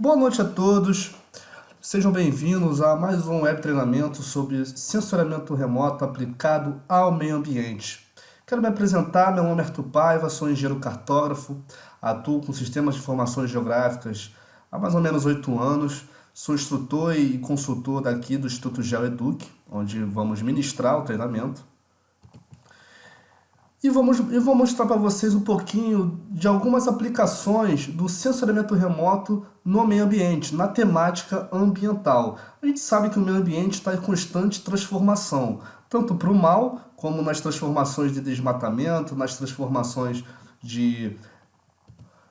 Boa noite a todos, sejam bem-vindos a mais um web treinamento sobre sensoriamento remoto aplicado ao meio ambiente. Quero me apresentar, meu nome é Arthur Paiva, sou engenheiro cartógrafo, atuo com sistemas de informações geográficas há mais ou menos 8 anos, sou instrutor e consultor daqui do Instituto GeoEduc, onde vamos ministrar o treinamento. Eu vou mostrar para vocês um pouquinho de algumas aplicações do sensoriamento remoto no meio ambiente, na temática ambiental. A gente sabe que o meio ambiente está em constante transformação, tanto para o mal, como nas transformações de desmatamento, nas transformações de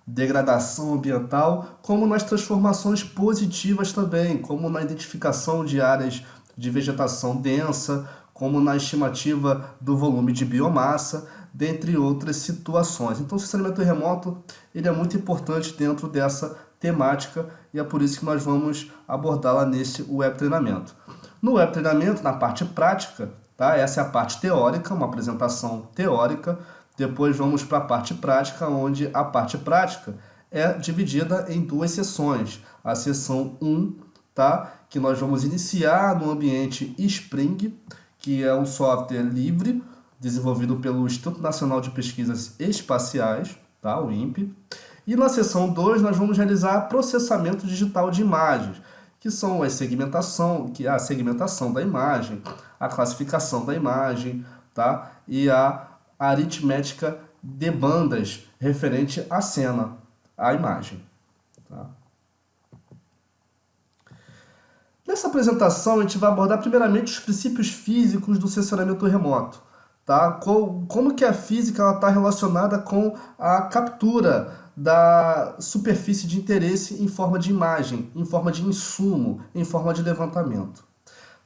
degradação ambiental, como nas transformações positivas também, como na identificação de áreas de vegetação densa, como na estimativa do volume de biomassa, dentre outras situações. Então, o sensoriamento remoto ele é muito importante dentro dessa temática e é por isso que nós vamos abordá-la nesse web treinamento. No web treinamento, na parte prática, tá? Essa é a parte teórica, uma apresentação teórica. Depois vamos para a parte prática, onde a parte prática é dividida em duas sessões. A sessão 1, tá? Que nós vamos iniciar no ambiente Spring, que é um software livre, desenvolvido pelo Instituto Nacional de Pesquisas Espaciais, tá? O INPE. E na sessão 2 nós vamos realizar processamento digital de imagens, que são a segmentação da imagem, a classificação da imagem, tá? E a aritmética de bandas referente à cena, à imagem. Tá? Nessa apresentação, a gente vai abordar primeiramente os princípios físicos do sensoriamento remoto. Tá? Como que a física está relacionada com a captura da superfície de interesse em forma de imagem, em forma de insumo, em forma de levantamento.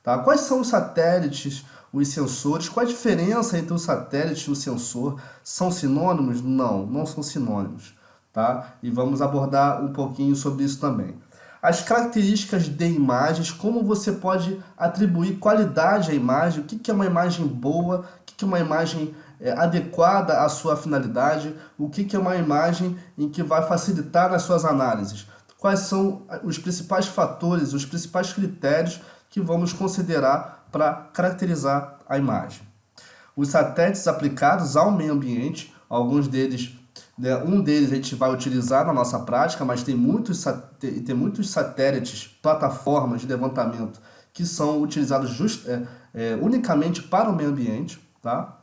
Tá? Quais são os satélites, os sensores? Qual a diferença entre o satélite e o sensor? São sinônimos? Não, não são sinônimos. Tá? E vamos abordar um pouquinho sobre isso também. As características de imagens, como você pode atribuir qualidade à imagem, o que é uma imagem boa, o que é uma imagem adequada à sua finalidade, o que é uma imagem em que vai facilitar as suas análises. Quais são os principais fatores, os principais critérios que vamos considerar para caracterizar a imagem. Os satélites aplicados ao meio ambiente, alguns deles, um deles a gente vai utilizar na nossa prática, mas tem muitos satélites, plataformas de levantamento que são utilizados unicamente para o meio ambiente. Tá?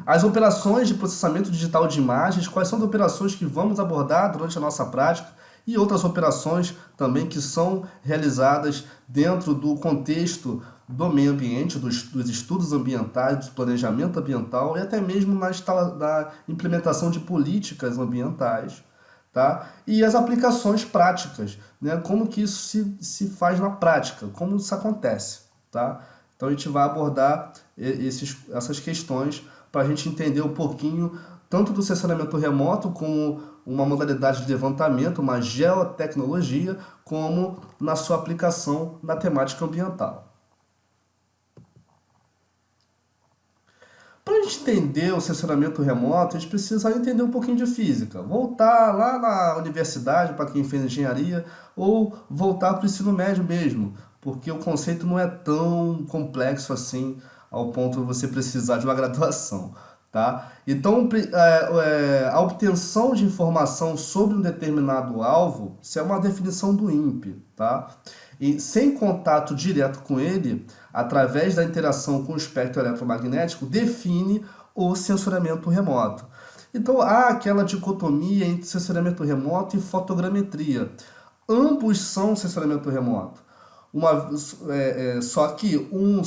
As operações de processamento digital de imagens, quais são as operações que vamos abordar durante a nossa prática e outras operações também que são realizadas dentro do contexto do meio ambiente, dos estudos ambientais, do planejamento ambiental e até mesmo da implementação de políticas ambientais. Tá? E as aplicações práticas, né? Como que isso se faz na prática, como isso acontece. Tá? Então a gente vai abordar essas questões para a gente entender um pouquinho tanto do sensoriamento remoto como uma modalidade de levantamento, uma geotecnologia, como na sua aplicação na temática ambiental. Para a gente entender o sensoriamento remoto, a gente precisa entender um pouquinho de física. Voltar lá na universidade, para quem fez engenharia, ou voltar para o ensino médio mesmo, porque o conceito não é tão complexo assim, ao ponto de você precisar de uma graduação. Tá? Então, a obtenção de informação sobre um determinado alvo, isso é uma definição do INPE. Tá? E sem contato direto com ele, através da interação com o espectro eletromagnético, define o sensoriamento remoto. Então, há aquela dicotomia entre sensoriamento remoto e fotogrametria. Ambos são sensoriamento remoto. Só que um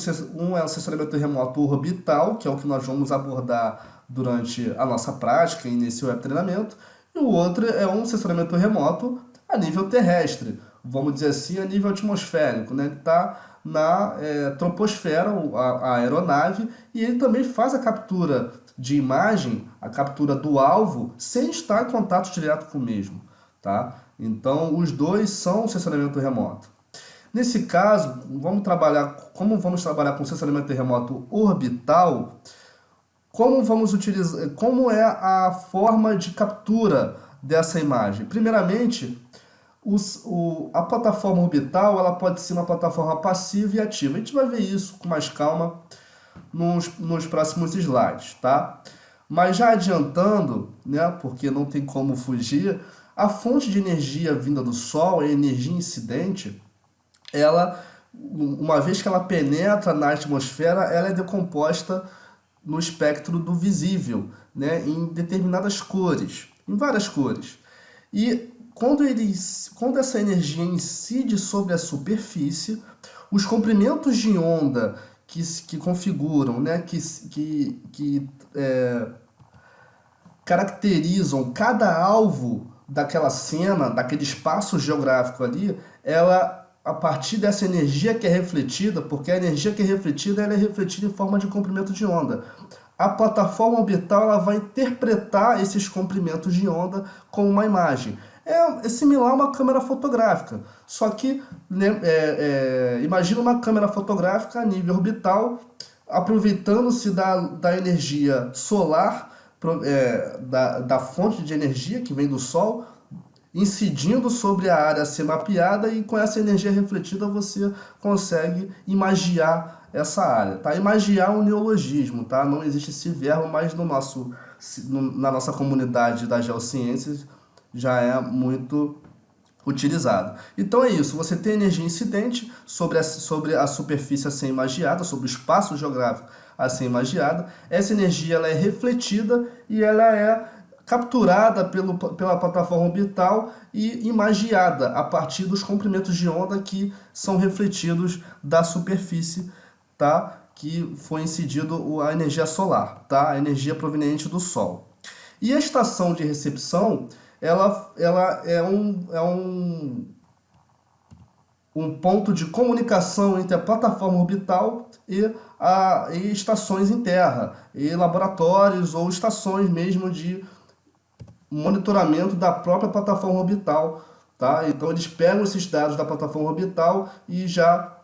é um sensoriamento remoto orbital, que é o que nós vamos abordar durante a nossa prática e nesse web treinamento, e o outro é um sensoriamento remoto a nível terrestre, vamos dizer assim, a nível atmosférico, né? Ele está na troposfera, a aeronave, e ele também faz a captura de imagem, a captura do alvo, sem estar em contato direto com o mesmo. Tá? Então, os dois são sensoriamento remoto. Nesse caso, como vamos trabalhar com sensoriamento remoto orbital, como é a forma de captura dessa imagem? Primeiramente, A plataforma orbital ela pode ser uma plataforma passiva e ativa. A gente vai ver isso com mais calma nos próximos slides, tá? Mas já adiantando, né, porque não tem como fugir, a fonte de energia vinda do Sol, a energia incidente, ela, uma vez que ela penetra na atmosfera, ela é decomposta no espectro do visível, né, em determinadas cores, em várias cores. E quando essa energia incide sobre a superfície, os comprimentos de onda que configuram, né, caracterizam cada alvo daquela cena, daquele espaço geográfico ali, ela a partir dessa energia que é refletida, porque a energia que é refletida ela é refletida em forma de comprimento de onda. A plataforma orbital ela vai interpretar esses comprimentos de onda com uma imagem. É similar a uma câmera fotográfica, só que né, imagina uma câmera fotográfica a nível orbital, aproveitando-se da energia solar, da fonte de energia que vem do Sol, incidindo sobre a área a ser mapeada e com essa energia refletida você consegue imagiar essa área, tá? Imagiar um neologismo, tá? Não existe esse verbo, mas na nossa comunidade das geociências já é muito utilizado. Então é isso, você tem energia incidente sobre a superfície a ser imagiada, sobre o espaço geográfico a ser imagiado. Essa energia ela é refletida e ela é capturada pela plataforma orbital e imagiada a partir dos comprimentos de onda que são refletidos da superfície, tá? Que foi incidido a energia solar, tá? A energia proveniente do Sol. E a estação de recepção, ela um ponto de comunicação entre a plataforma orbital e estações em terra, e laboratórios ou estações mesmo de monitoramento da própria plataforma orbital, tá? Então eles pegam esses dados da plataforma orbital e já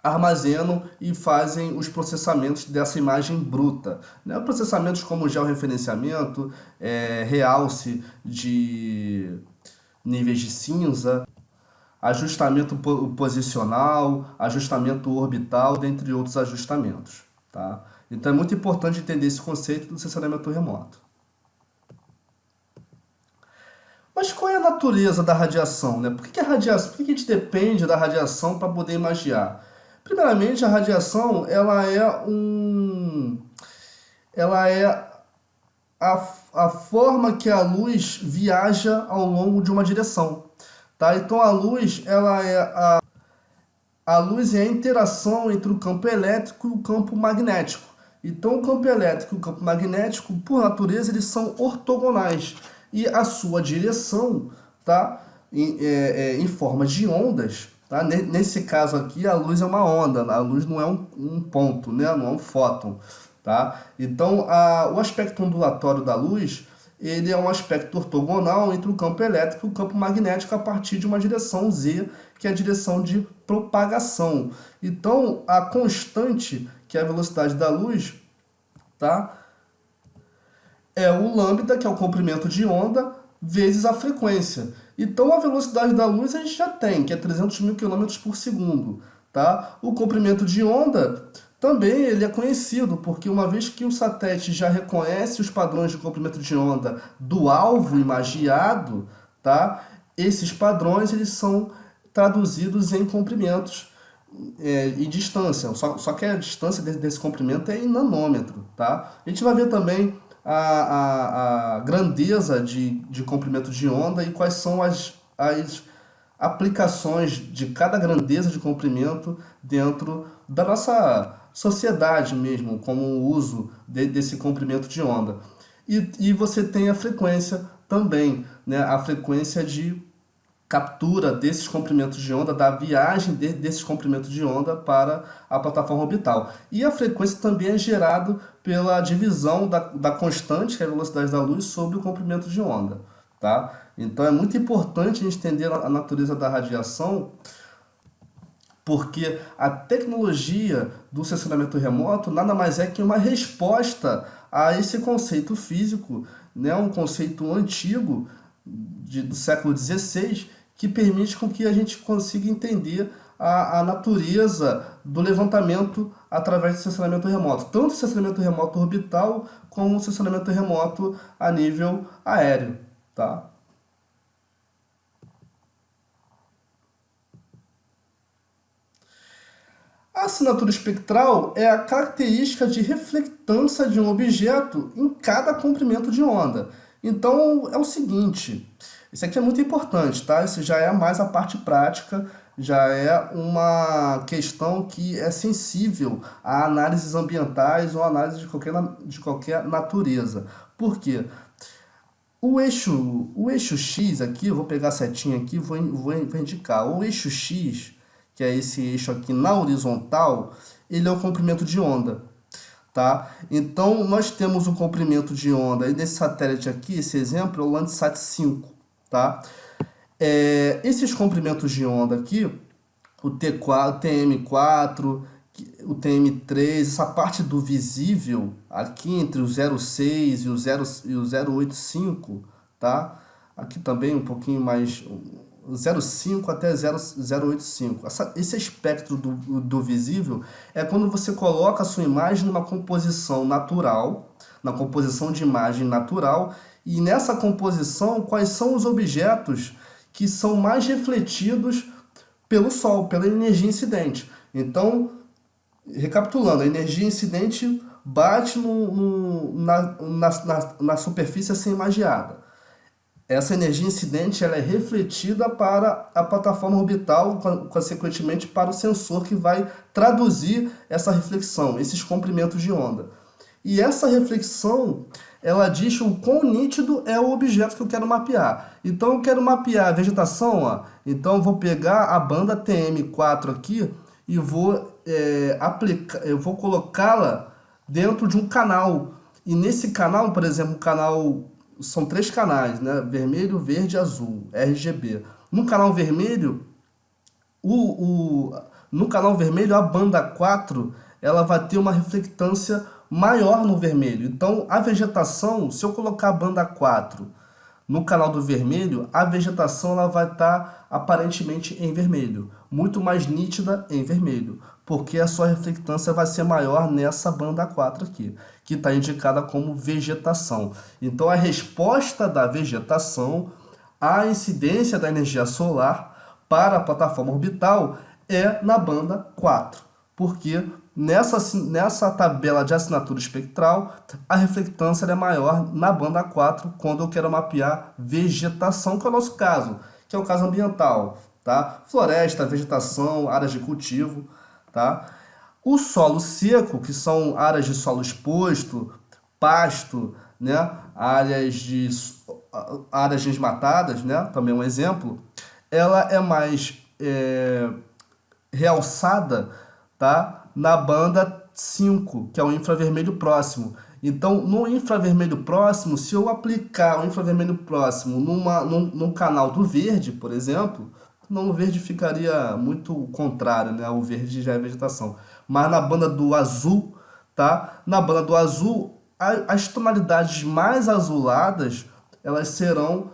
armazenam e fazem os processamentos dessa imagem bruta, né? Processamentos como georreferenciamento, realce de níveis de cinza, ajustamento posicional, ajustamento orbital, dentre outros ajustamentos, tá? Então é muito importante entender esse conceito do sensoramento remoto. Mas qual é a natureza da radiação, né? Por que a gente depende da radiação para poder imagiar? Primeiramente, a radiação, ela é a forma que a luz viaja ao longo de uma direção, tá? Então a luz é a interação entre o campo elétrico e o campo magnético. Então, o campo elétrico e o campo magnético, por natureza, eles são ortogonais. E a sua direção, tá? Em forma de ondas. Tá? Nesse caso aqui, a luz é uma onda. A luz não é um ponto, né? Não é um fóton. Tá? Então, o aspecto ondulatório da luz ele é um aspecto ortogonal entre o campo elétrico e o campo magnético a partir de uma direção z, que é a direção de propagação. Então, a constante, que é a velocidade da luz, tá? É o lambda, que é o comprimento de onda, vezes a frequência. Então, a velocidade da luz a gente já tem, que é 300 mil quilômetros por segundo. Tá? O comprimento de onda também ele é conhecido, porque uma vez que o satélite já reconhece os padrões de comprimento de onda do alvo imagiado, tá? Esses padrões eles são traduzidos em comprimentos e distância. Só que a distância desse comprimento é em nanômetro. Tá? A gente vai ver também a grandeza de comprimento de onda e quais são as aplicações de cada grandeza de comprimento dentro da nossa sociedade mesmo, como o uso desse comprimento de onda. E você tem a frequência também, né? A frequência de captura desses comprimentos de onda, da viagem desses comprimentos de onda para a plataforma orbital. E a frequência também é gerada pela divisão da constante, que é a velocidade da luz, sobre o comprimento de onda. Tá? Então é muito importante a gente entender a natureza da radiação, porque a tecnologia do sensoramento remoto nada mais é que uma resposta a esse conceito físico, né? Um conceito antigo do século XVI, que permite com que a gente consiga entender a natureza do levantamento através do sensoramento remoto, tanto o sensoramento remoto orbital como o sensoramento remoto a nível aéreo, tá? A assinatura espectral é a característica de reflectância de um objeto em cada comprimento de onda. Então é o seguinte, isso aqui é muito importante, tá? Isso já é mais a parte prática, já é uma questão que é sensível a análises ambientais ou análise de qualquer natureza. Por quê? O eixo X aqui, eu vou pegar a setinha aqui e vou indicar. O eixo X, que é esse eixo aqui na horizontal, ele é o comprimento de onda, tá? Então, nós temos o comprimento de onda, e desse satélite aqui, esse exemplo é o Landsat 5, tá? Esses comprimentos de onda aqui, o T4, o TM4, o TM3, essa parte do visível aqui entre o 0,6 e o 0,85, tá? Aqui também um pouquinho mais, 0,5 até 0,85. Esse espectro do visível é quando você coloca a sua imagem numa composição natural, na composição de imagem natural, e nessa composição, quais são os objetos que são mais refletidos pelo Sol, pela energia incidente. Então, recapitulando, a energia incidente bate na superfície a ser imagiada. Essa energia incidente ela é refletida para a plataforma orbital, consequentemente para o sensor que vai traduzir essa reflexão, esses comprimentos de onda. E essa reflexão, ela diz o quão nítido é o objeto que eu quero mapear. Então eu quero mapear a vegetação, ó. Então eu vou pegar a banda TM4 aqui e vou eu vou colocá-la dentro de um canal. E nesse canal, por exemplo, são três canais, né? Vermelho, verde e azul, RGB. No canal vermelho, no canal vermelho, a banda 4 ela vai ter uma reflectância maior no vermelho. Então, a vegetação, se eu colocar a banda 4 no canal do vermelho, a vegetação ela vai estar aparentemente em vermelho, muito mais nítida em vermelho, porque a sua reflectância vai ser maior nessa banda 4 aqui, que está indicada como vegetação. Então, a resposta da vegetação à incidência da energia solar para a plataforma orbital é na banda 4, porque nessa tabela de assinatura espectral, a reflectância é maior na banda 4 quando eu quero mapear vegetação, que é o nosso caso, que é o caso ambiental, tá? Floresta, vegetação, áreas de cultivo, tá? O solo seco, que são áreas de solo exposto, pasto, né? Áreas desmatadas, né? Também um exemplo, ela é mais realçada, tá? Na banda 5, que é o infravermelho próximo. Então, no infravermelho próximo, se eu aplicar o infravermelho próximo num canal do verde, por exemplo, não, o verde ficaria muito contrário, né? O verde já é vegetação. Mas na banda do azul, tá? Na banda do azul, as tonalidades mais azuladas, elas serão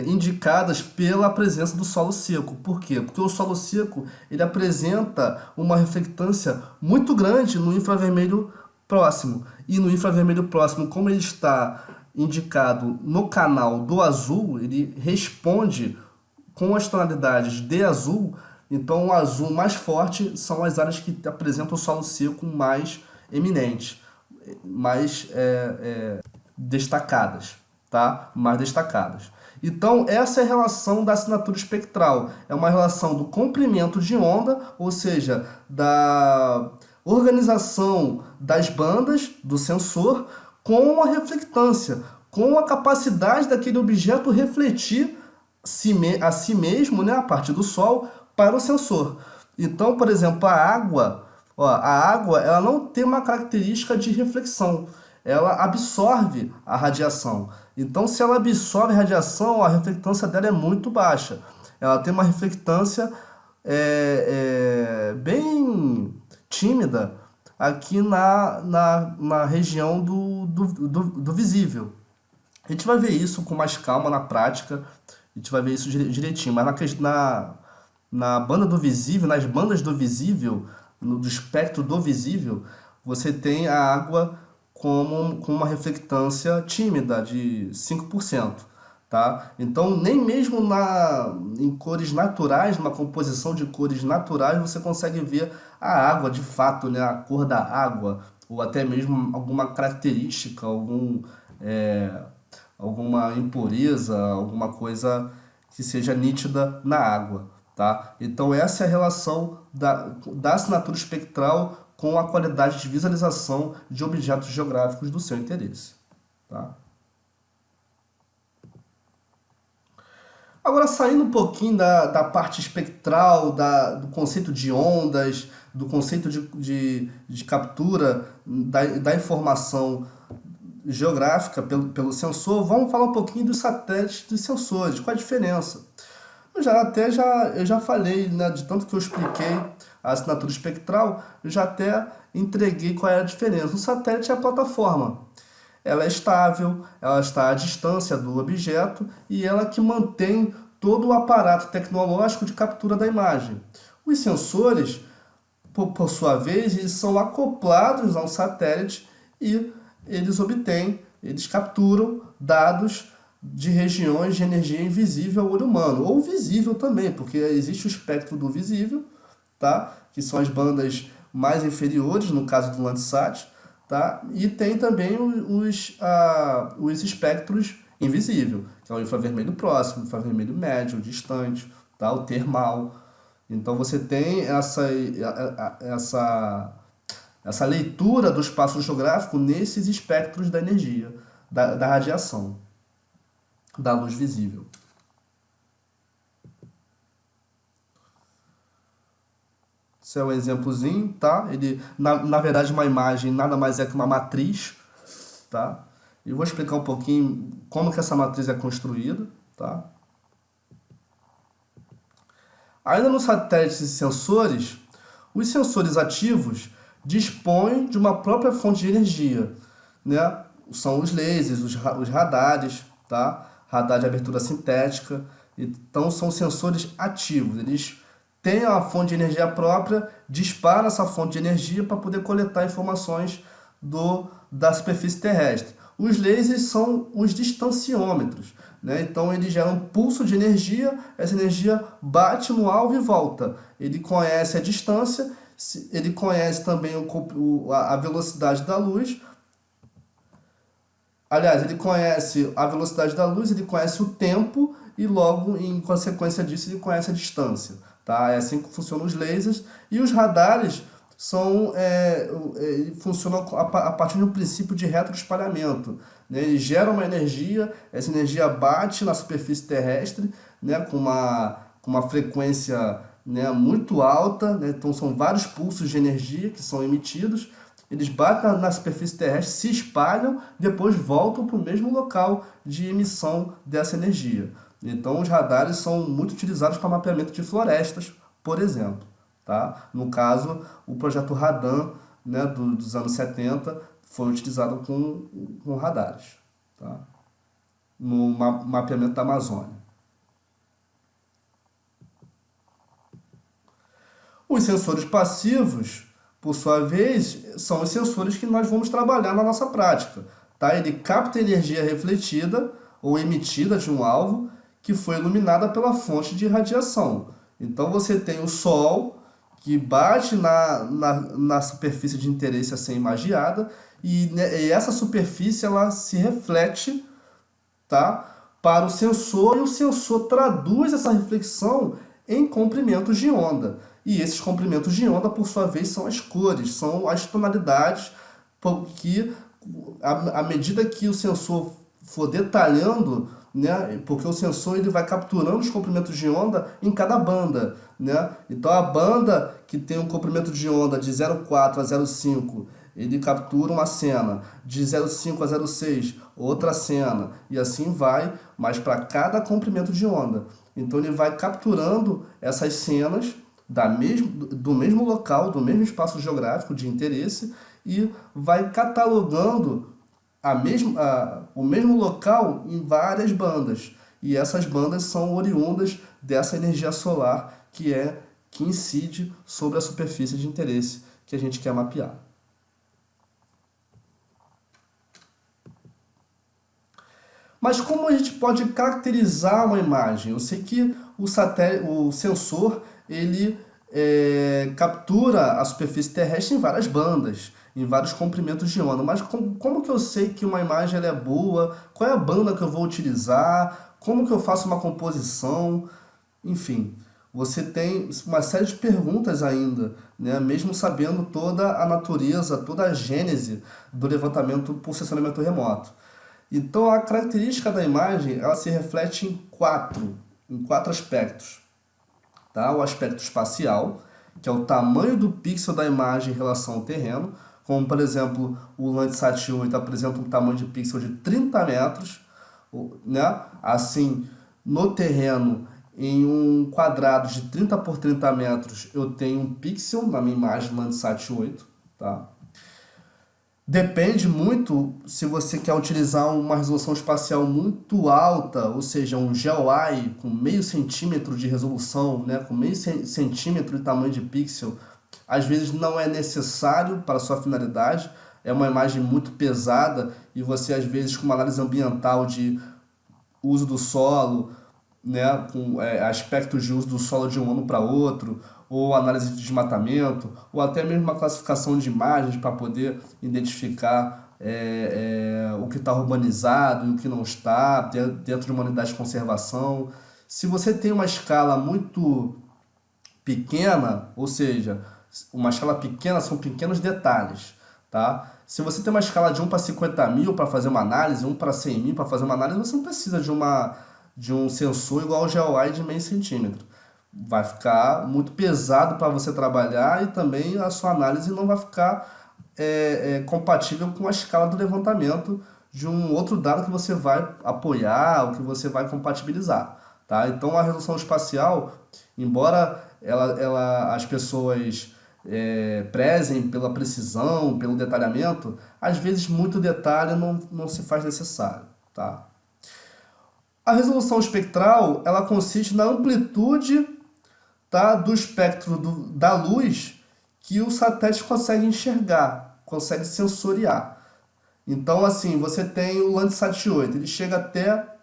indicadas pela presença do solo seco. Por quê? Porque o solo seco ele apresenta uma reflectância muito grande no infravermelho próximo. E no infravermelho próximo, como ele está indicado no canal do azul, ele responde com as tonalidades de azul. Então, o azul mais forte são as áreas que apresentam o solo seco mais eminente, mais destacadas, tá? Mais destacadas. Então, essa é a relação da assinatura espectral. É uma relação do comprimento de onda, ou seja, da organização das bandas do sensor com a reflectância, com a capacidade daquele objeto refletir a si mesmo, né, a partir do Sol, para o sensor. Então, por exemplo, a água ela não tem uma característica de reflexão, ela absorve a radiação. Então, se ela absorve a radiação, a reflectância dela é muito baixa. Ela tem uma reflectância bem tímida aqui na região do visível. A gente vai ver isso com mais calma na prática. A gente vai ver isso direitinho. Mas na banda do visível, nas bandas do visível, do espectro do visível, você tem a água com uma reflectância tímida de 5%, tá? Então, nem mesmo em cores naturais, numa composição de cores naturais, você consegue ver a água de fato, né? A cor da água, ou até mesmo alguma característica, é, alguma impureza, alguma coisa que seja nítida na água, tá? Então essa é a relação da assinatura espectral com a qualidade de visualização de objetos geográficos do seu interesse, tá? Agora, saindo um pouquinho da parte espectral, do conceito de ondas, do conceito de captura da informação geográfica pelo sensor, vamos falar um pouquinho dos satélites dos sensores. Qual a diferença? Eu já falei, né, de tanto que eu expliquei a assinatura espectral, eu já até entreguei qual é a diferença. O satélite é a plataforma. Ela é estável, ela está à distância do objeto e ela que mantém todo o aparato tecnológico de captura da imagem. Os sensores, por sua vez, eles são acoplados a um satélite e eles capturam dados de regiões de energia invisível ao olho humano, ou visível também, porque existe o espectro do visível, tá? Que são as bandas mais inferiores, no caso do Landsat, tá? E tem também os espectros invisível, que é o infravermelho próximo, o infravermelho médio, o distante, tá? O termal. Então você tem essa leitura do espaço geográfico nesses espectros da energia, da radiação, da luz visível. Esse é um exemplozinho, tá? Na verdade, uma imagem nada mais é que uma matriz, tá? E vou explicar um pouquinho como que essa matriz é construída, tá? Ainda nos satélites e sensores, os sensores ativos dispõem de uma própria fonte de energia, né? São os lasers, os radares, tá? Radar de abertura sintética. Então, são sensores ativos. Eles têm a fonte de energia própria, disparam essa fonte de energia para poder coletar informações da superfície terrestre. Os lasers são os distanciômetros, né? Então ele gera um pulso de energia, essa energia bate no alvo e volta. Ele conhece a distância, ele conhece também a velocidade da luz. Aliás, ele conhece a velocidade da luz, ele conhece o tempo e logo, em consequência disso, ele conhece a distância. Tá? É assim que funcionam os lasers. E os radares funcionam a partir de um princípio de retroespalhamento. Né? Eles geram uma energia, essa energia bate na superfície terrestre, né? Com uma frequência, né, muito alta. Né? Então são vários pulsos de energia que são emitidos. Eles batem na superfície terrestre, se espalham, depois voltam para o mesmo local de emissão dessa energia. Então, os radares são muito utilizados para mapeamento de florestas, por exemplo. Tá? No caso, o projeto Radan, né, dos anos 70 foi utilizado com radares, tá? No mapeamento da Amazônia. Os sensores passivos, por sua vez, são os sensores que nós vamos trabalhar na nossa prática. Tá? Ele capta energia refletida ou emitida de um alvo que foi iluminada pela fonte de radiação. Então você tem o Sol, que bate na superfície de interesse a ser imagiada, e essa superfície ela se reflete, tá, para o sensor, e o sensor traduz essa reflexão em comprimentos de onda. E esses comprimentos de onda, por sua vez, são as cores, são as tonalidades, porque à medida que o sensor for detalhando, né, porque o sensor ele vai capturando os comprimentos de onda em cada banda, né? Então a banda que tem um comprimento de onda de 0,4 a 0,5, ele captura uma cena, de 0,5 a 0,6 outra cena, e assim vai, mas para cada comprimento de onda. Então ele vai capturando essas cenas do mesmo local, do mesmo espaço geográfico de interesse, e vai catalogando o mesmo local em várias bandas. e essas bandas são oriundas dessa energia solar que incide sobre a superfície de interesse que a gente quer mapear. Mas como a gente pode caracterizar uma imagem? Eu sei que o sensor ele captura a superfície terrestre em várias bandas, em vários comprimentos de onda. Mas como que eu sei que uma imagem ela é boa? Qual é a banda que eu vou utilizar? Como que eu faço uma composição? Enfim, você tem uma série de perguntas ainda, né? Mesmo sabendo toda a natureza, toda a gênese do levantamento por sensoramento remoto. Então, a característica da imagem, ela se reflete em quatro aspectos, tá? O aspecto espacial, que é o tamanho do pixel da imagem em relação ao terreno, como, por exemplo, o Landsat 8 apresenta um tamanho de pixel de 30 metros, né? Assim, no terreno, em um quadrado de 30 por 30 metros, eu tenho um pixel na minha imagem Landsat 8, tá? Depende muito se você quer utilizar uma resolução espacial muito alta, ou seja, um GeoEye com meio centímetro de resolução, né, com meio centímetro de tamanho de pixel, às vezes não é necessário para a sua finalidade, é uma imagem muito pesada e você às vezes com uma análise ambiental de uso do solo, né, com aspectos de uso do solo de um ano para outro, ou análise de desmatamento, ou até mesmo uma classificação de imagens para poder identificar o que está urbanizado e o que não está, dentro de uma unidade de conservação. Se você tem uma escala muito pequena, ou seja, uma escala pequena são pequenos detalhes, tá? Se você tem uma escala de 1 para 50 mil para fazer uma análise, 1 para 100 mil para fazer uma análise, você não precisa de um sensor igual ao GeoEye de meio centímetro. Vai ficar muito pesado para você trabalhar e também a sua análise não vai ficar compatível com a escala do levantamento de um outro dado que você vai apoiar ou que você vai compatibilizar. Tá? Então a resolução espacial, embora as pessoas prezem pela precisão, pelo detalhamento, às vezes muito detalhe não se faz necessário. Tá? A resolução espectral ela consiste na amplitude, tá, do espectro da luz que o satélite consegue enxergar, consegue sensoriar. Então, assim, você tem o Landsat 8, ele chega até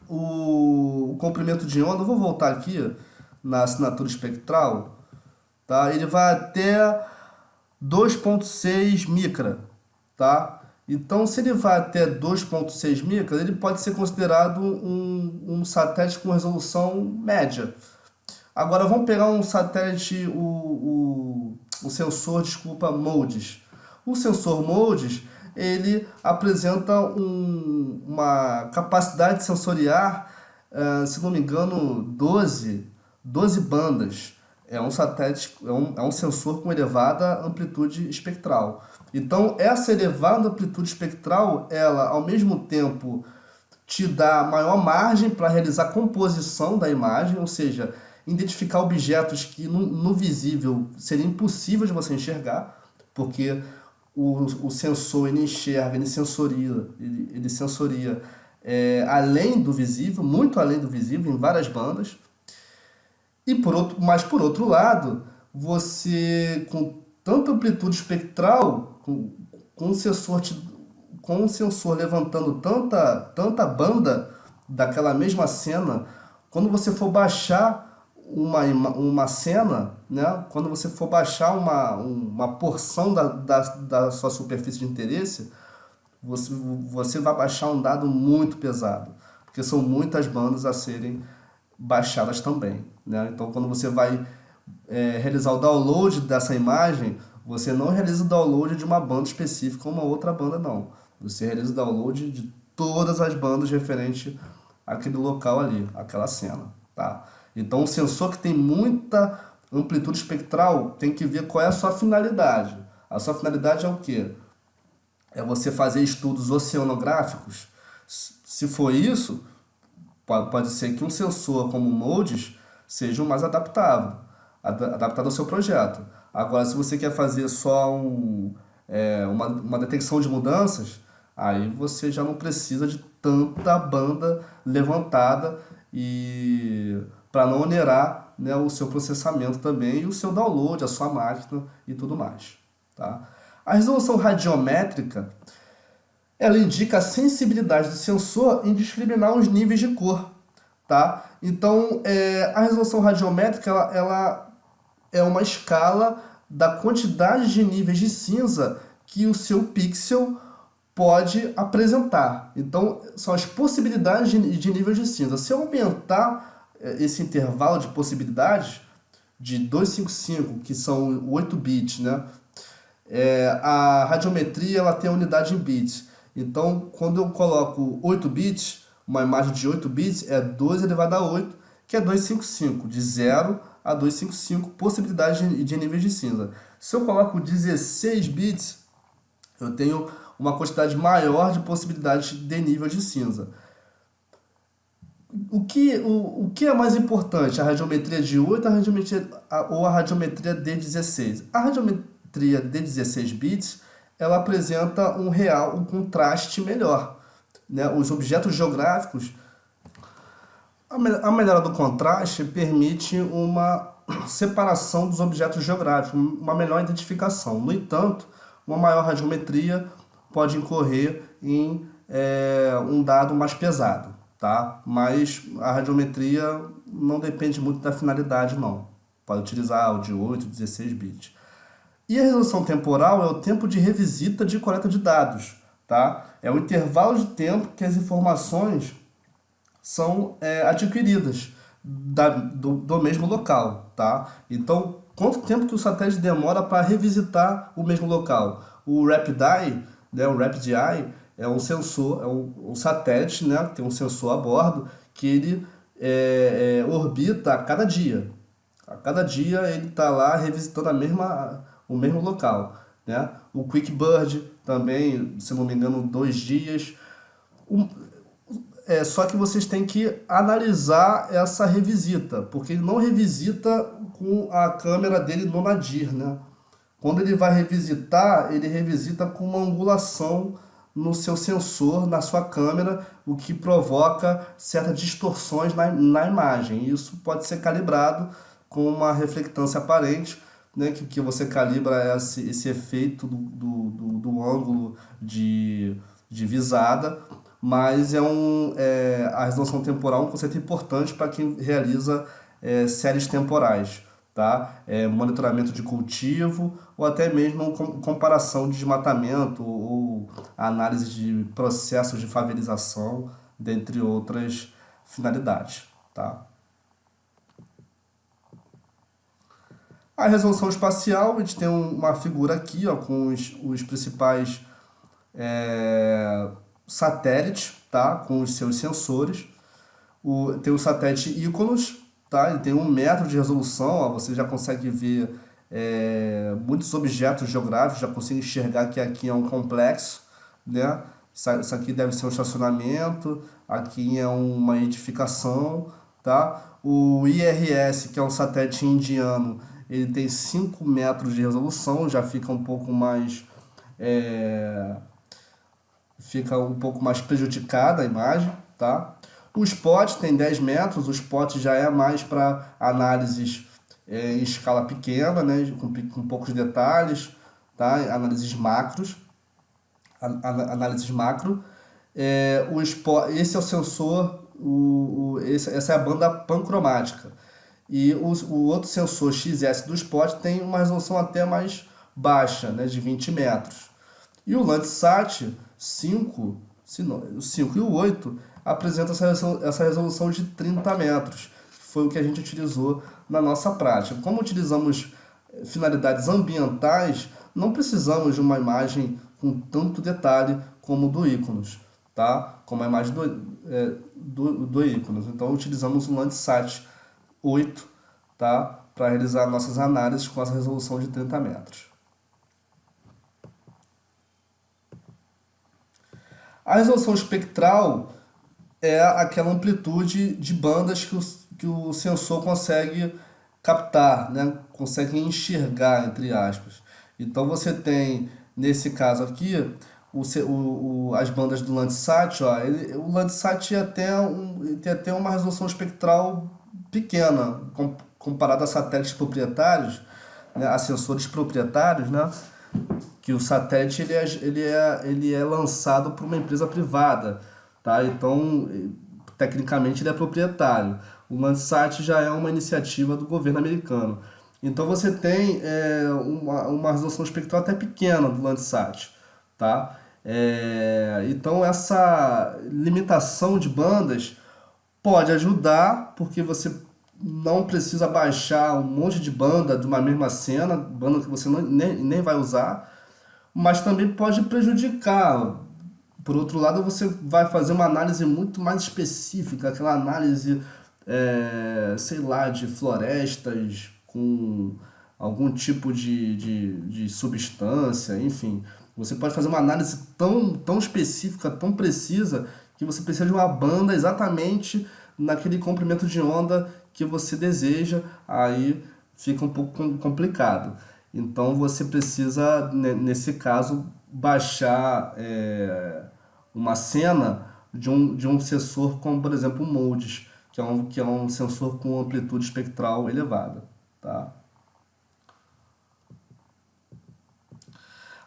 o comprimento de onda. Eu vou voltar aqui na assinatura espectral, tá? Ele vai até 2,6 micra, tá? Então, se ele vai até 2,6 micra, ele pode ser considerado um satélite com resolução média. Agora, vamos pegar um satélite, o sensor, desculpa, MODIS. O sensor MODIS, ele apresenta uma capacidade sensoriar, se não me engano, doze bandas. É um satélite, é um sensor com elevada amplitude espectral. Então, essa elevada amplitude espectral, ela, ao mesmo tempo, te dá maior margem para realizar composição da imagem, ou seja, identificar objetos que no visível seria impossível de você enxergar, porque o sensor ele enxerga, ele sensoria além do visível, muito além do visível, em várias bandas. Mas por outro lado, você com tanta amplitude espectral, com o sensor com o sensor levantando tanta banda daquela mesma cena, quando você for baixar uma cena, né? Quando você for baixar uma porção da sua superfície de interesse, você vai baixar um dado muito pesado, porque são muitas bandas a serem baixadas também, né? Então, quando você vai realizar o download dessa imagem, você não realiza o download de uma banda específica ou uma outra banda, não. Você realiza o download de todas as bandas referentes àquele local ali, àquela cena, tá? Então, o sensor que tem muita amplitude espectral tem que ver qual é a sua finalidade. A sua finalidade é o quê? É você fazer estudos oceanográficos? Se for isso, pode ser que um sensor como o MODIS seja o mais adaptado ao seu projeto. Agora, se você quer fazer só uma detecção de mudanças, Aí você já não precisa de tanta banda levantada e para não onerar, né, o seu processamento também e o seu download, a sua máquina e tudo mais, tá? A resolução radiométrica, ela indica a sensibilidade do sensor em discriminar os níveis de cor, tá? Então, a resolução radiométrica, ela é uma escala da quantidade de níveis de cinza que o seu pixel pode apresentar. Então, são as possibilidades de níveis de cinza. Se eu aumentar esse intervalo de possibilidades de 255, que são 8 bits, né? A radiometria ela tem a unidade em bits. Então, quando eu coloco 8 bits, uma imagem de 8 bits é 2 elevado a 8, que é 255, de 0 a 255 possibilidades de níveis de cinza. Se eu coloco 16 bits, eu tenho uma quantidade maior de possibilidades de nível de cinza. O que é mais importante, a radiometria de 8 ou a radiometria de 16? A radiometria de 16 bits, ela apresenta um contraste melhor, né? Os objetos geográficos, a melhora do contraste permite uma separação dos objetos geográficos, uma melhor identificação. No entanto, uma maior radiometria pode incorrer em um dado mais pesado, tá? Mas a radiometria não depende muito da finalidade, não. Pode utilizar o de 8, 16 bits. E a resolução temporal é o tempo de revisita de coleta de dados, tá? É o intervalo de tempo que as informações são adquiridas do mesmo local, tá? Então, quanto tempo que o satélite demora para revisitar o mesmo local? O RapidEye, né, o RapidEye é um sensor, um satélite, né, que tem um sensor a bordo que ele orbita a cada dia. A cada dia ele está lá revisitando o mesmo local, né? O QuickBird também, se não me engano, 2 dias. O- só que vocês têm que analisar essa revisita, porque ele não revisita com a câmera dele no nadir, né? Quando ele vai revisitar, ele revisita com uma angulação no seu sensor, na sua câmera, o que provoca certas distorções na imagem. Isso pode ser calibrado com uma reflectância aparente, né, que você calibra esse efeito do ângulo de visada, mas a resolução temporal é um conceito importante para quem realiza séries temporais, tá? Monitoramento de cultivo ou até mesmo comparação de desmatamento ou análise de processos de favelização, dentre outras finalidades, tá? A resolução espacial, a gente tem uma figura aqui, ó, com os principais é, satélites, tá? Com os seus sensores. Tem o satélite Iconos, tá? Ele tem 1 metro de resolução, ó, você já consegue ver muitos objetos geográficos, já consigo enxergar que aqui é um complexo, né? Isso aqui deve ser um estacionamento, aqui é uma edificação, tá? O IRS, que é um satélite indiano, ele tem 5 metros de resolução, já é, fica um pouco mais prejudicada a imagem, tá? O spot tem 10 metros, o spot já é mais para análises em escala pequena, né? Com poucos detalhes, tá? Análises macro. Esse é o sensor, essa é a banda pancromática. E o outro sensor XS do Spot tem uma resolução até mais baixa, né, de 20 metros. E o Landsat 5, o 5 e o 8 apresentam essa resolução de 30 metros. Foi o que a gente utilizou na nossa prática. Como utilizamos finalidades ambientais, não precisamos de uma imagem com tanto detalhe como o do Iconos, tá? Como a imagem do Iconos. Então utilizamos o Landsat 8, tá? Para realizar nossas análises com essa resolução de 30 metros. A resolução espectral é aquela amplitude de bandas que o sensor consegue captar, né? Consegue enxergar, entre aspas. Então você tem, nesse caso aqui, as bandas do Landsat, ó, o Landsat tem até uma resolução espectral pequena, comparado a satélites proprietários, né, a sensores proprietários, né, que o satélite ele é lançado por uma empresa privada, tá? Então, tecnicamente ele é proprietário. O Landsat já é uma iniciativa do governo americano. Então você tem uma resolução espectral até pequena do Landsat, tá? Então essa limitação de bandas pode ajudar, porque você não precisa baixar um monte de banda de uma mesma cena, banda que você nem vai usar, mas também pode prejudicar. Por outro lado, você vai fazer uma análise muito mais específica, aquela análise, sei lá, de florestas com algum tipo de substância, enfim. Você pode fazer uma análise tão específica, tão precisa, que você precisa de uma banda exatamente naquele comprimento de onda que você deseja, aí fica um pouco complicado. Então você precisa, nesse caso, baixar uma cena de um sensor como, por exemplo, o MODES, que é um sensor com amplitude espectral elevada. Tá?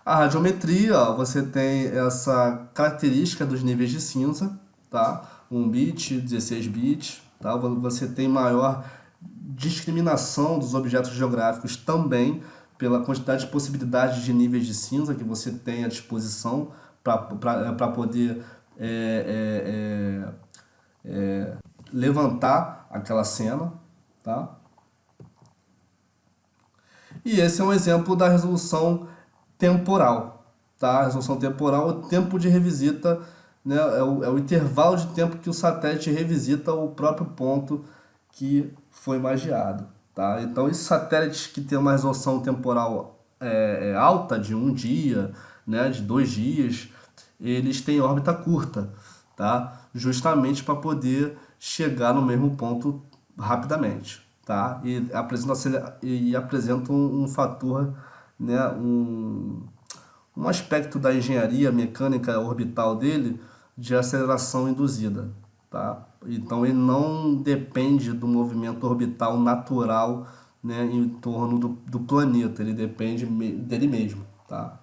A radiometria, ó, você tem essa característica dos níveis de cinza, tá? 1 bit, 16 bits, tá? Você tem maior discriminação dos objetos geográficos também pela quantidade de possibilidades de níveis de cinza que você tem à disposição para poder levantar aquela cena, tá? E esse é um exemplo da resolução temporal, tá? A resolução temporal é o tempo de revisita, né? É o intervalo de tempo que o satélite revisita o próprio ponto que foi imagiado, tá? Então, esses satélites que têm uma resolução temporal alta, de um dia, né, de 2 dias, eles têm órbita curta, tá? Justamente para poder chegar no mesmo ponto rapidamente, tá? E apresentam um fator, né, um aspecto da engenharia mecânica orbital dele de aceleração induzida, tá? Então ele não depende do movimento orbital natural, né, em torno do planeta, ele depende dele mesmo, tá?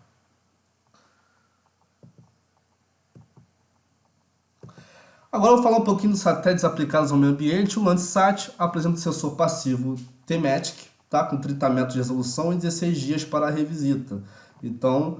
Agora eu vou falar um pouquinho dos satélites aplicados ao meio ambiente. O Landsat apresenta um sensor passivo Thematic, tá? Com 30 metros de resolução e 16 dias para a revisita. Então,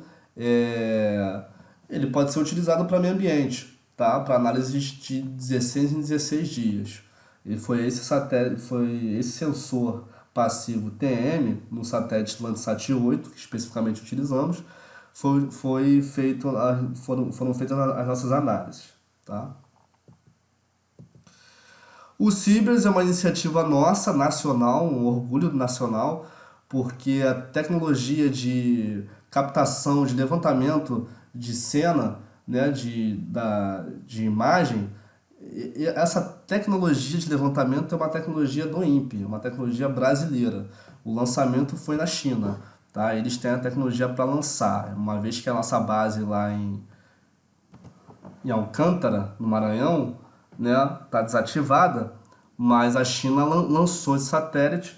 ele pode ser utilizado para meio ambiente, tá? Para análises de 16 em 16 dias. E foi esse satélite, foi esse sensor passivo TM no satélite Landsat 8, que especificamente utilizamos, foi feito, foram feitas as nossas análises, tá? O Cibers é uma iniciativa nossa, nacional, um orgulho nacional, porque a tecnologia de captação, de levantamento de cena, né, de imagem, essa tecnologia de levantamento é uma tecnologia do INPE, uma tecnologia brasileira. O lançamento foi na China, tá? Eles têm a tecnologia para lançar, uma vez que a nossa base lá em Alcântara, no Maranhão, né, tá desativada, mas a China lançou esse satélite,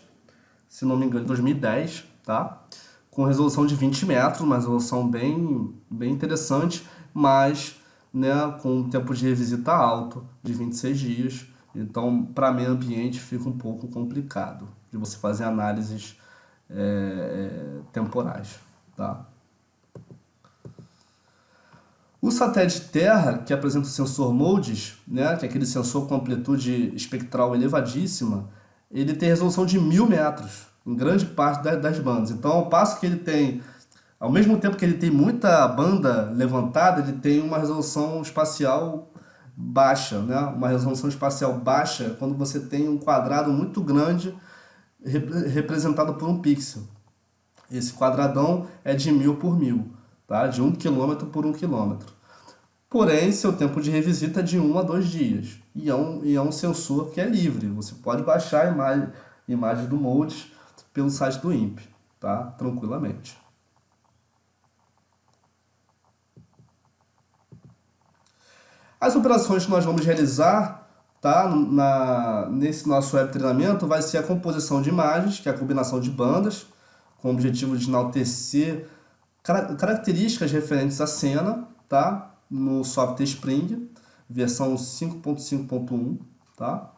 se não me engano, em 2010, tá? Com resolução de 20 metros, uma resolução bem interessante, mas, né, com um tempo de revisita alto, de 26 dias. Então, para meio ambiente fica um pouco complicado de você fazer análises temporais, tá? O satélite Terra, que apresenta o sensor MODES, né, que é aquele sensor com amplitude espectral elevadíssima, ele tem resolução de 1.000 metros em grande parte das bandas. Então, ao passo que ele tem, ao mesmo tempo que ele tem muita banda levantada, ele tem uma resolução espacial baixa, né? Uma resolução espacial baixa quando você tem um quadrado muito grande representado por um pixel. Esse quadradão é de 1.000 por 1.000, tá? De 1 quilômetro por 1 quilômetro. Porém, seu tempo de revisita é de 1 a 2 dias. E é um sensor que é livre. Você pode baixar imagem do MODES pelo site do INPE, tá? Tranquilamente. As operações que nós vamos realizar, tá, nesse nosso web treinamento vai ser a composição de imagens, que é a combinação de bandas, com o objetivo de enaltecer características referentes à cena, tá, no software Spring, versão 5.5.1, tá?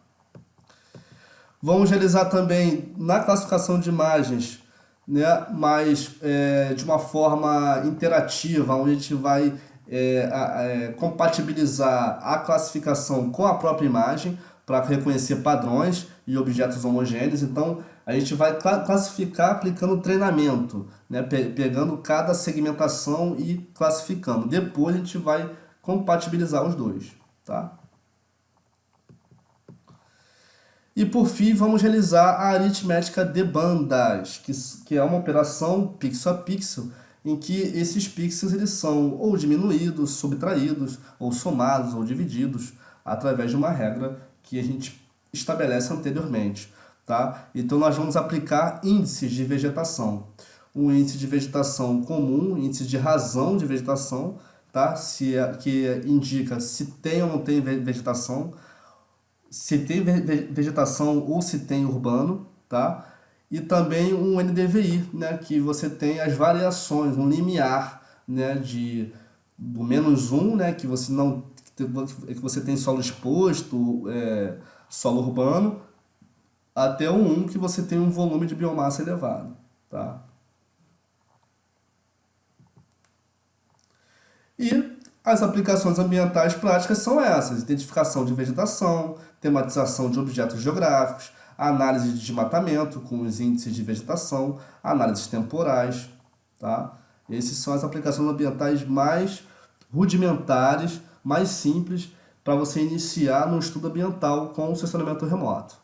Vamos realizar também na classificação de imagens, né, mas de uma forma interativa, onde a gente vai compatibilizar a classificação com a própria imagem para reconhecer padrões e objetos homogêneos. Então, a gente vai classificar aplicando treinamento, né, pegando cada segmentação e classificando. Depois, a gente vai compatibilizar os dois, tá? E por fim, vamos realizar a aritmética de bandas, que é uma operação pixel a pixel, em que esses pixels eles são ou diminuídos, subtraídos, ou somados, ou divididos, através de uma regra que a gente estabelece anteriormente. Tá? Então, nós vamos aplicar índices de vegetação. Um índice de vegetação comum, índice de razão de vegetação, tá? Que indica se tem ou não tem vegetação, se tem vegetação ou se tem urbano, tá? E também um NDVI, né, que você tem as variações, um limiar, né, do -1, né, que você não que você tem solo exposto, solo urbano, até o 1 que você tem um volume de biomassa elevado, tá? E as aplicações ambientais práticas são essas: identificação de vegetação, tematização de objetos geográficos, análise de desmatamento com os índices de vegetação, análises temporais, tá? Essas são as aplicações ambientais mais rudimentares, mais simples para você iniciar no estudo ambiental com o sensoramento remoto.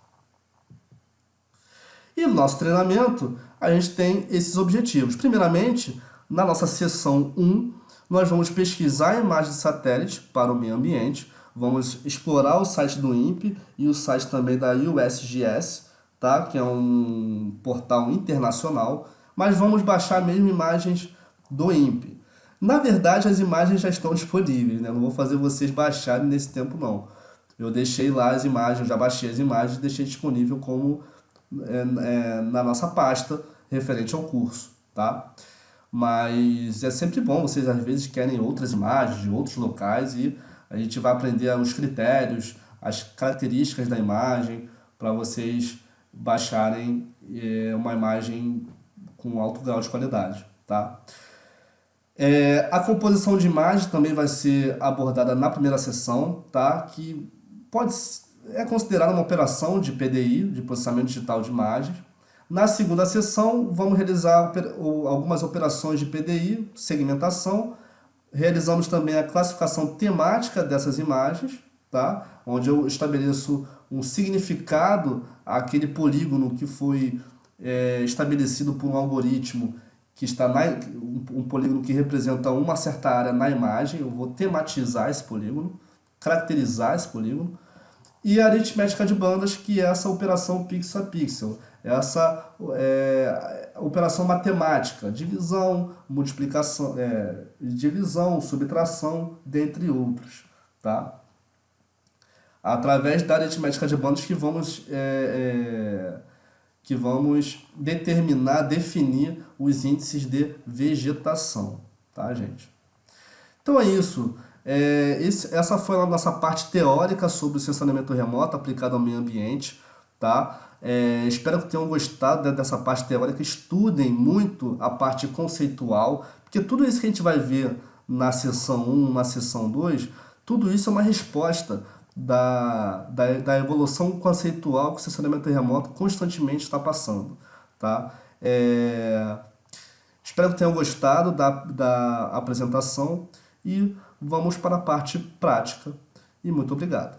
E no nosso treinamento, a gente tem esses objetivos. Primeiramente, na nossa seção 1, nós vamos pesquisar imagens de satélite para o meio ambiente, vamos explorar o site do INPE e o site também da USGS, tá? Que é um portal internacional, mas vamos baixar mesmo imagens do INPE. Na verdade, as imagens já estão disponíveis, né? Não vou fazer vocês baixarem nesse tempo, não. Eu deixei lá as imagens, já baixei as imagens e deixei disponível como na nossa pasta referente ao curso, tá? Mas é sempre bom, vocês às vezes querem outras imagens de outros locais e a gente vai aprender os critérios, as características da imagem para vocês baixarem uma imagem com alto grau de qualidade, tá? A composição de imagem também vai ser abordada na primeira sessão, tá? Que pode é considerada uma operação de PDI, de processamento digital de imagens. Na segunda sessão, vamos realizar algumas operações de PDI, segmentação. Realizamos também a classificação temática dessas imagens, tá? Onde eu estabeleço um significado àquele polígono que foi estabelecido por um algoritmo que está um polígono que representa uma certa área na imagem. Eu vou tematizar esse polígono, caracterizar esse polígono. E a aritmética de bandas, que é essa operação pixel a pixel, essa operação matemática, divisão, multiplicação, divisão, subtração, dentre outros, tá? Através da aritmética de bandas que vamos determinar, definir os índices de vegetação, tá, gente? Então é isso. Essa foi a nossa parte teórica sobre o sensoramento remoto aplicado ao meio ambiente, tá? Espero que tenham gostado dessa parte teórica. Estudem muito a parte conceitual, porque tudo isso que a gente vai ver na seção 1, na seção 2, tudo isso é uma resposta da evolução conceitual que o sensoramento remoto constantemente está passando, tá? Espero que tenham gostado da apresentação e vamos para a parte prática. E muito obrigado.